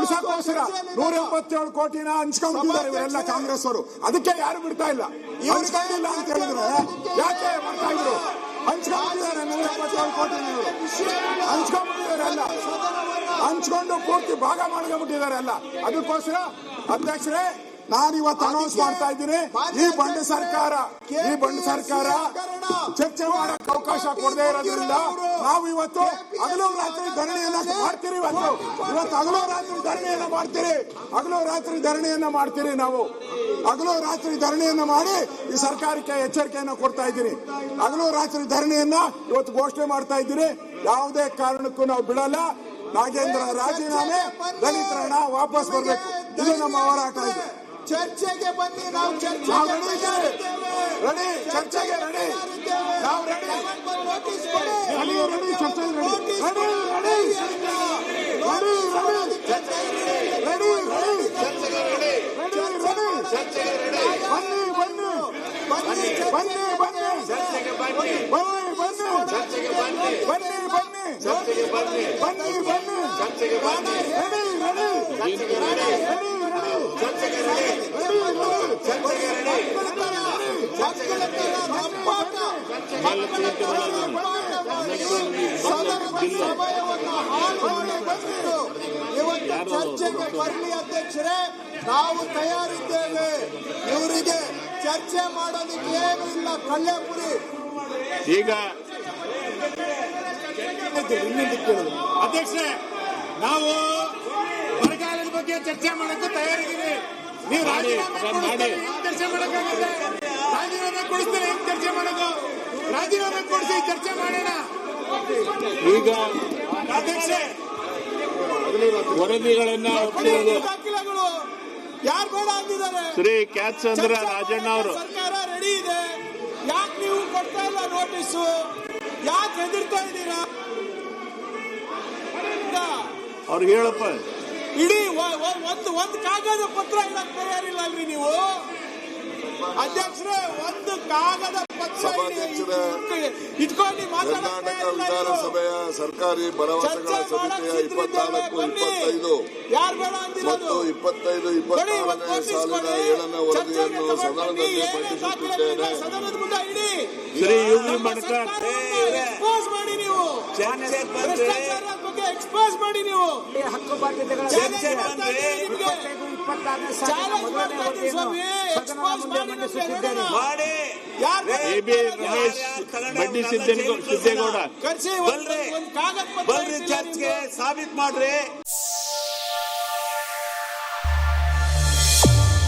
ಉಳಿಸಕ್ಕೋಸ್ಕರ 177 ಕೋಟಿನ ಹಂಚ್ಕೊಂಡ್ಬಿಟ್ಟಿದ್ದಾರೆ ಇವರೆಲ್ಲ ಕಾಂಗ್ರೆಸ್ ಅವರು. ಅದಕ್ಕೆ ಯಾರು ಬಿಡ್ತಾ ಇಲ್ಲ. ಹಂಚ್ಕೊಂಡಿಲ್ಲ ಅಂತ ಹೇಳಿದ್ರೆ ಯಾಕೆ ಮಾಡ್ತಾ ಇದ್ರು? ಹಂಚ್ಕೊಂಡ್ಬಿಟ್ಟಿದ್ದಾರೆ 177 ಕೋಟಿ ಹಂಚ್ಕೊಂಡ್ಬಿಟ್ಟಿದ್ದಾರೆ ಅಲ್ಲ, ಹಂಚ್ಕೊಂಡು ಪೂರ್ತಿ ಭಾಗ ಮಾಡ್ಕೊಂಡ್ಬಿಟ್ಟಿದ್ದಾರೆ ಅಲ್ಲ. ಅದಕ್ಕೋಸ್ಕರ ಅಧ್ಯಕ್ಷರೇ ನಾನು ಇವತ್ತು ಅನೌನ್ಸ್ ಮಾಡ್ತಾ ಇದ್ದೀನಿ, ಈ ಬಂಡ ಸರ್ಕಾರ ಚರ್ಚೆ ಮಾಡಕ್ಕೆ ಅವಕಾಶ ಕೊಡದೇ ಇರೋದ್ರಿಂದ ನಾವು ಇವತ್ತು ಹಗಲು ರಾತ್ರಿ ಧರಣಿಯನ್ನ ಮಾಡ್ತೀರಿ. ಇವತ್ತು ಹಗಲು ರಾತ್ರಿ ಧರಣಿಯನ್ನ ಮಾಡ್ತೀರಿ. ನಾವು ಹಗಲು ರಾತ್ರಿ ಧರಣಿಯನ್ನ ಮಾಡಿ ಈ ಸರ್ಕಾರಕ್ಕೆ ಎಚ್ಚರಿಕೆಯನ್ನ ಕೊಡ್ತಾ ಇದ್ದೀನಿ. ಹಗಲು ರಾತ್ರಿ ಧರಣಿಯನ್ನ ಇವತ್ತು ಘೋಷಣೆ ಮಾಡ್ತಾ ಇದ್ದೀನಿ. ಯಾವುದೇ ಕಾರಣಕ್ಕೂ ನಾವು ಬಿಡಲ್ಲ. ನಾಗೇಂದ್ರ ರಾಜೀನಾಮೆ, ದಲಿತರ ಹಣ ವಾಪಸ್ ಬರಬೇಕು, ಇದು ನಮ್ಮ ಹೋರಾಟ ಇದೆ. ಚರ್ಚೆಗೆ ಬನ್ನಿ, ನಾವು ಚರ್ಚೆಗೆ ರೆಡಿ, ಚರ್ಚೆಗೆ ರೆಡಿ, ನಾವು ರೆಡಿ, ನೋಟಿಸ್ ಕೊಡಿ, ರೆಡಿ, ಚರ್ಚೆಗೆ ರೆಡಿ, ಚರ್ಚೆಗೆ ಬರಲಿ ಅಧ್ಯಕ್ಷರೇ, ನಾವು ತಯಾರಿದ್ದೇವೆ. ಇವರಿಗೆ ಚರ್ಚೆ ಮಾಡೋದಕ್ಕೆ ಏನು ಇಲ್ಲ. ಕಳ್ಳೆಪುರಿ ಈಗ ಅಧ್ಯಕ್ಷರೇ, ನಾವು ಬರಗಾಲದ ಬಗ್ಗೆ ಚರ್ಚೆ ಮಾಡಕ್ಕೆ ತಯಾರಿದ್ದೀವಿ. ನೀವು ರಾಜೀನಾಮೆ ಚರ್ಚೆ ಮಾಡಕ್ಕಾಗುತ್ತೆ? ರಾಜೀನಾಮೆ ಕೊಡಿಸ್ತಾರೆ, ಹೆಂಗ್ ಚರ್ಚೆ ಮಾಡೋದು? ರಾಜೀನಾಮೆ ಕೊಡಿಸಿ ಚರ್ಚೆ ಮಾಡೋಣ. ಈಗ ಅಧ್ಯಕ್ಷರೇ, ವರದಿಗಳನ್ನ ದಾಖಲೆಗಳು ಯಾರು ಬೇಡ ಅಂದಿದ್ದಾರೆ? ಶ್ರೀ ಕ್ಯಾತ್ಸಂದ್ರ ರಾಜಣ್ಣ ಅವರು ಸರ್ಕಾರ ರೆಡಿ ಇದೆ. ಯಾಕೆ ನೀವು ಕೊಡ್ತಾ ಇಲ್ಲ ನೋಟಿಸು? ಯಾಕೆ ಹೆದರ್ತಾ ಇದ್ದೀರಾ? ಅವ್ರಿಗೆ ಹೇಳಪ್ಪ. ಇಡೀ ಒಂದು ಕಾಗದ ಪತ್ರ ಇಡಕ್ ತಯಾರಿಲ್ಲ ಅಲ್ರಿ ನೀವು ಅಧ್ಯಕ್ಷರೇ? ಒಂದು ಕಾಗದ ಪತ್ರ ಇಟ್ಕೊಂಡು ಕರ್ನಾಟಕ ವಿಧಾನಸಭೆಯ ಸರ್ಕಾರಿ ಭರವಸೆಗಳ ಸಮಿತಿಯ 24, 25 ಮತ್ತು 25, 24ನೇ ಸಾಲಿನ 7ನೇ ವರದಿಯನ್ನು ಸದನದಲ್ಲಿ ಮಂಡಿಸುತ್ತಿದ್ದೇನೆ. ಶ್ರೀ ಯುವಿ ಮಣಕಾರ್ ಎಕ್ಸ್ಪೋಸ್ ಮಾಡಿ, ನೀವು ಭ್ರಷ್ಟಾಚಾರದ ಬಗ್ಗೆ ಎಕ್ಸ್ಪೋಸ್ ಮಾಡಿ. ನೀವು ಹಕ್ಕು ಬಾಧ್ಯತೆಗಳ ರಮೇಶ್ ಬಂಡಿ ಸಿದ್ದೇಗೌಡ ಚರ್ಚೆಗೆ ಸಾಬೀತು ಮಾಡ್ರಿ.